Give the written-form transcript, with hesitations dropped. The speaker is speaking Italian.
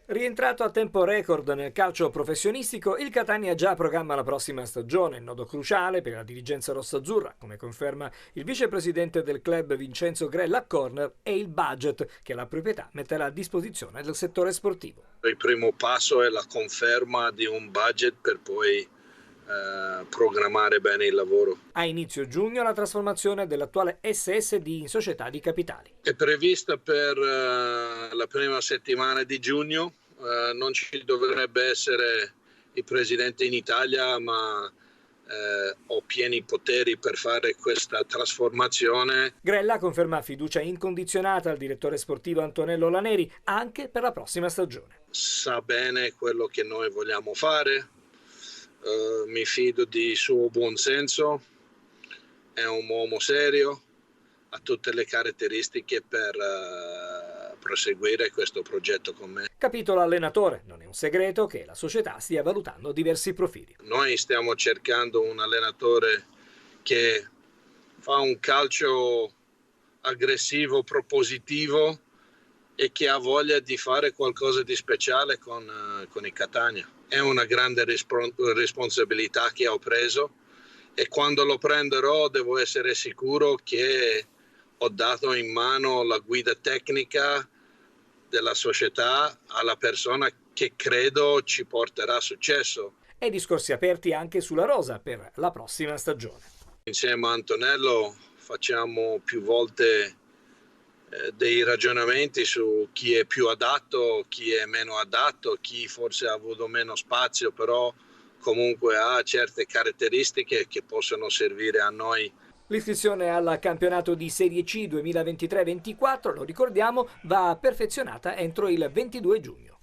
Rientrato a tempo record nel calcio professionistico, il Catania già programma la prossima stagione, nodo cruciale per la dirigenza rossaazzurra, come conferma il vicepresidente del club Vincenzo Grella a Corner, e il budget che la proprietà metterà a disposizione del settore sportivo. Il primo passo è la conferma di un budget per poi programmare bene il lavoro. A inizio giugno la trasformazione dell'attuale SSD in società di capitali. È prevista per la prima settimana di giugno, non ci dovrebbe essere il presidente in Italia, ma ho pieni poteri per fare questa trasformazione. Grella conferma fiducia incondizionata al direttore sportivo Antonello Laneri anche per la prossima stagione. Sa bene quello che noi vogliamo fare. Mi fido di suo buonsenso, è un uomo serio, ha tutte le caratteristiche per proseguire questo progetto con me. Capitolo allenatore, non è un segreto che la società stia valutando diversi profili. Noi stiamo cercando un allenatore che fa un calcio aggressivo, propositivo e che ha voglia di fare qualcosa di speciale con il Catania. È una grande responsabilità che ho preso e quando lo prenderò devo essere sicuro che ho dato in mano la guida tecnica della società alla persona che credo ci porterà a successo. E discorsi aperti anche sulla rosa per la prossima stagione. Insieme a Antonello facciamo più volte dei ragionamenti su chi è più adatto, chi è meno adatto, chi forse ha avuto meno spazio, però comunque ha certe caratteristiche che possono servire a noi. L'iscrizione al campionato di Serie C 2023-24, lo ricordiamo, va perfezionata entro il 22 giugno.